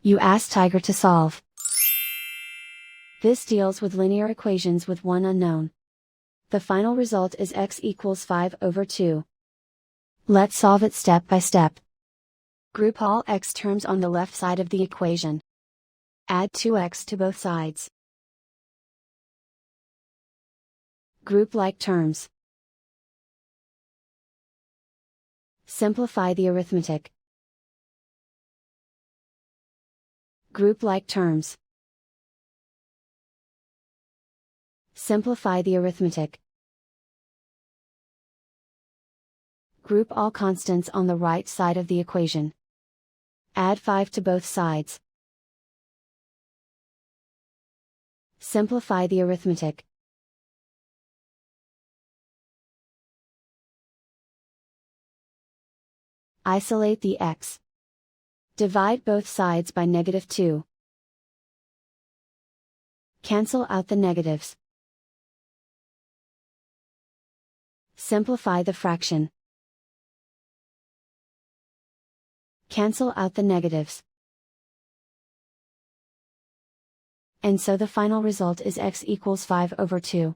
You ask Tiger to solve. This deals with linear equations with one unknown. The final result is x equals 5/2. Let's solve it step by step. Group all x terms on the left side of the equation. Add 2x to both sides. Group like terms. Simplify the arithmetic. Group like terms. Simplify the arithmetic. Group all constants on the right side of the equation. Add 5 to both sides. Simplify the arithmetic. Isolate the x. Divide both sides by -2. Cancel out the negatives. Simplify the fraction. Cancel out the negatives. And so the final result is x equals 5/2.